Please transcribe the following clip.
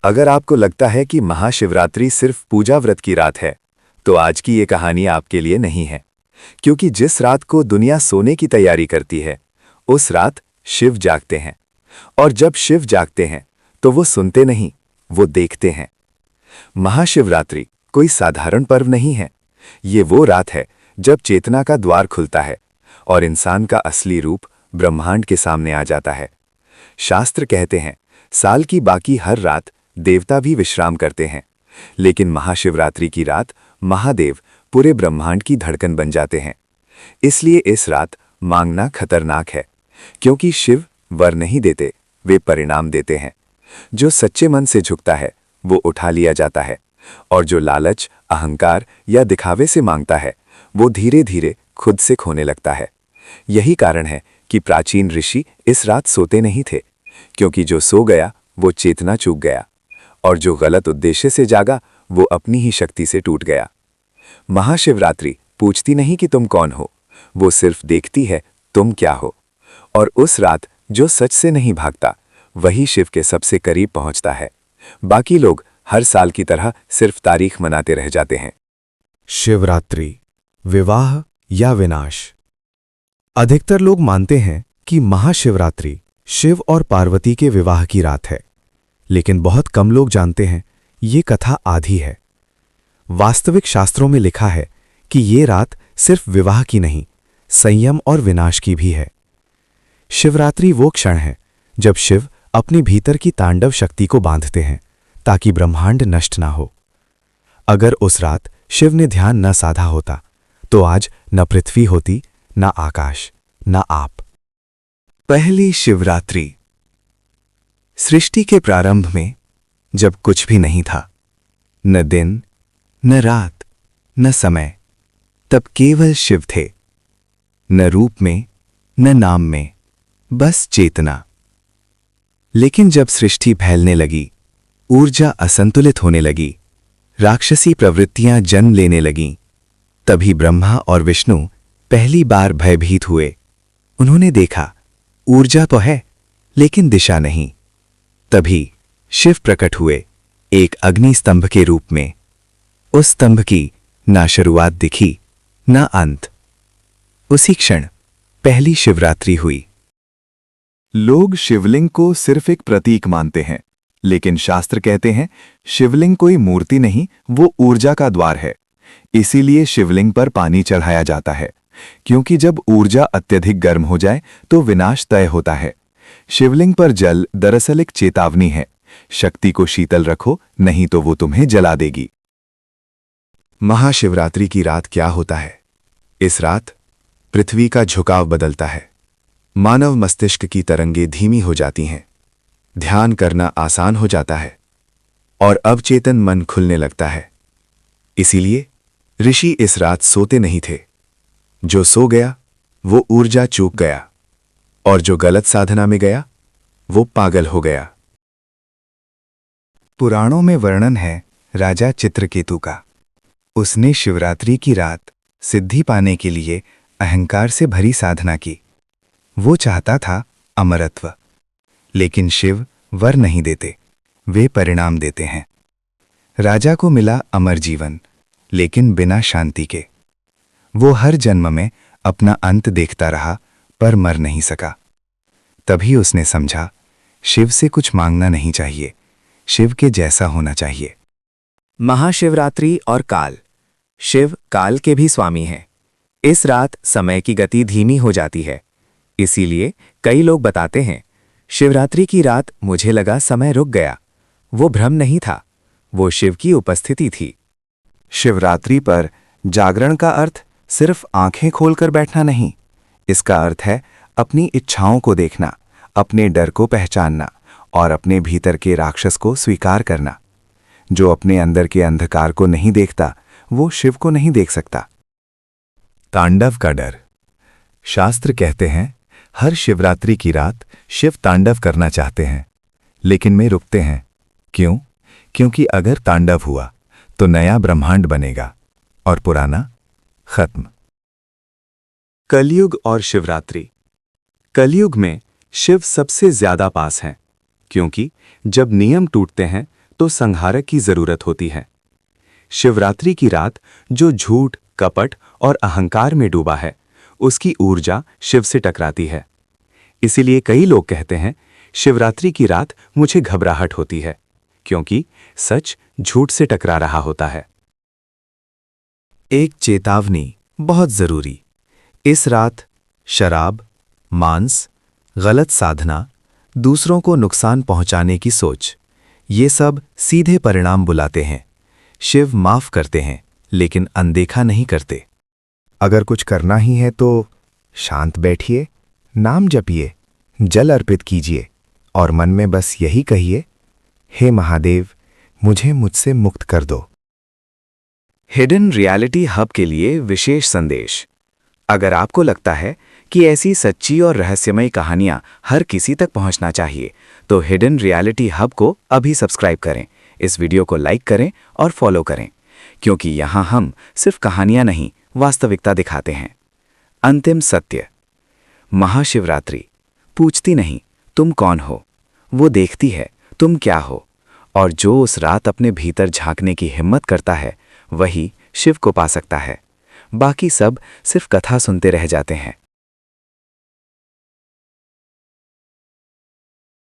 अगर आपको लगता है कि महाशिवरात्रि सिर्फ पूजा व्रत की रात है, तो आज की ये कहानी आपके लिए नहीं है। क्योंकि जिस रात को दुनिया सोने की तैयारी करती है, उस रात शिव जागते हैं। और जब शिव जागते हैं, तो वो सुनते नहीं, वो देखते हैं। महाशिवरात्रि कोई साधारण पर्व नहीं है। ये वो रात है जब चेतना का द्वार खुलता है और इंसान का असली रूप ब्रह्मांड के सामने आ जाता है। शास्त्र कहते हैं, साल की बाकी हर रात देवता भी विश्राम करते हैं, लेकिन महाशिवरात्रि की रात महादेव पूरे ब्रह्मांड की धड़कन बन जाते हैं। इसलिए इस रात मांगना खतरनाक है, क्योंकि शिव वर नहीं देते, वे परिणाम देते हैं। जो सच्चे मन से झुकता है वो उठा लिया जाता है, और जो लालच, अहंकार या दिखावे से मांगता है वो धीरे धीरे खुद से खोने लगता है। यही कारण है कि प्राचीन ऋषि इस रात सोते नहीं थे, क्योंकि जो सो गया वो चेतना चूक गया, और जो गलत उद्देश्य से जागा वो अपनी ही शक्ति से टूट गया। महाशिवरात्रि पूछती नहीं कि तुम कौन हो, वो सिर्फ देखती है तुम क्या हो। और उस रात जो सच से नहीं भागता, वही शिव के सबसे करीब पहुंचता है। बाकी लोग हर साल की तरह सिर्फ तारीख मनाते रह जाते हैं। शिवरात्रि, विवाह या विनाश। अधिकतर लोग मानते हैं कि महाशिवरात्रि शिव और पार्वती के विवाह की रात है, लेकिन बहुत कम लोग जानते हैं ये कथा आधी है। वास्तविक शास्त्रों में लिखा है कि ये रात सिर्फ विवाह की नहीं, संयम और विनाश की भी है। शिवरात्रि वो क्षण है जब शिव अपने भीतर की तांडव शक्ति को बांधते हैं ताकि ब्रह्मांड नष्ट ना हो। अगर उस रात शिव ने ध्यान न साधा होता, तो आज न पृथ्वी होती, न आकाश, न आप। पहली शिवरात्रि। सृष्टि के प्रारंभ में जब कुछ भी नहीं था, न दिन, न रात, न समय, तब केवल शिव थे। न रूप में, न नाम में, बस चेतना। लेकिन जब सृष्टि फैलने लगी, ऊर्जा असंतुलित होने लगी, राक्षसी प्रवृत्तियां जन्म लेने लगीं, तभी ब्रह्मा और विष्णु पहली बार भयभीत हुए। उन्होंने देखा, ऊर्जा तो है, लेकिन दिशा नहीं। तभी शिव प्रकट हुए, एक अग्नि स्तंभ के रूप में। उस स्तंभ की ना शुरुआत दिखी, ना अंत। उसी क्षण पहली शिवरात्रि हुई। लोग शिवलिंग को सिर्फ एक प्रतीक मानते हैं, लेकिन शास्त्र कहते हैं शिवलिंग कोई मूर्ति नहीं, वो ऊर्जा का द्वार है। इसीलिए शिवलिंग पर पानी चढ़ाया जाता है, क्योंकि जब ऊर्जा अत्यधिक गर्म हो जाए तो विनाश तय होता है। शिवलिंग पर जल दरअसल एक चेतावनी है, शक्ति को शीतल रखो, नहीं तो वो तुम्हें जला देगी। महाशिवरात्रि की रात क्या होता है? इस रात पृथ्वी का झुकाव बदलता है। मानव मस्तिष्क की तरंगें धीमी हो जाती हैं, ध्यान करना आसान हो जाता है, और अवचेतन मन खुलने लगता है। इसीलिए ऋषि इस रात सोते नहीं थे। जो सो गया वो ऊर्जा चूक गया, और जो गलत साधना में गया वो पागल हो गया। पुराणों में वर्णन है राजा चित्रकेतु का। उसने शिवरात्रि की रात सिद्धि पाने के लिए अहंकार से भरी साधना की। वो चाहता था अमरत्व, लेकिन शिव वर नहीं देते, वे परिणाम देते हैं। राजा को मिला अमर जीवन, लेकिन बिना शांति के। वो हर जन्म में अपना अंत देखता रहा, पर मर नहीं सका। तभी उसने समझा, शिव से कुछ मांगना नहीं चाहिए, शिव के जैसा होना चाहिए। महाशिवरात्रि और काल। शिव काल के भी स्वामी हैं। इस रात समय की गति धीमी हो जाती है। इसीलिए कई लोग बताते हैं, शिवरात्रि की रात मुझे लगा समय रुक गया। वो भ्रम नहीं था, वो शिव की उपस्थिति थी। शिवरात्रि पर जागरण का अर्थ सिर्फ आंखें खोलकर बैठना नहीं, इसका अर्थ है अपनी इच्छाओं को देखना, अपने डर को पहचानना, और अपने भीतर के राक्षस को स्वीकार करना। जो अपने अंदर के अंधकार को नहीं देखता, वो शिव को नहीं देख सकता। तांडव का डर। शास्त्र कहते हैं, हर शिवरात्रि की रात शिव तांडव करना चाहते हैं, लेकिन वे रुकते हैं। क्यों? क्योंकि अगर तांडव हुआ तो नया ब्रह्मांड बनेगा और पुराना खत्म। कलयुग और शिवरात्रि। कलयुग में शिव सबसे ज्यादा पास हैं, क्योंकि जब नियम टूटते हैं तो संहारक की जरूरत होती है। शिवरात्रि की रात जो झूठ, कपट और अहंकार में डूबा है, उसकी ऊर्जा शिव से टकराती है। इसीलिए कई लोग कहते हैं, शिवरात्रि की रात मुझे घबराहट होती है, क्योंकि सच झूठ से टकरा रहा होता है। एक चेतावनी बहुत जरूरी। इस रात शराब, मांस, गलत साधना, दूसरों को नुकसान पहुंचाने की सोच, ये सब सीधे परिणाम बुलाते हैं। शिव माफ करते हैं, लेकिन अनदेखा नहीं करते। अगर कुछ करना ही है तो शांत बैठिए, नाम जपिए, जल अर्पित कीजिए और मन में बस यही कहिए, हे महादेव, मुझे मुझसे मुक्त कर दो। हिडन रियलिटी हब के लिए विशेष संदेश। अगर आपको लगता है कि ऐसी सच्ची और रहस्यमयी कहानियां हर किसी तक पहुंचना चाहिए, तो हिडन रियलिटी हब को अभी सब्सक्राइब करें, इस वीडियो को लाइक करें और फॉलो करें, क्योंकि यहां हम सिर्फ कहानियां नहीं, वास्तविकता दिखाते हैं। अंतिम सत्य। महाशिवरात्रि पूछती नहीं तुम कौन हो, वो देखती है तुम क्या हो, और जो उस रात अपने भीतर झांकने की हिम्मत करता है, वही शिव को पा सकता है। बाकी सब सिर्फ कथा सुनते रह जाते हैं।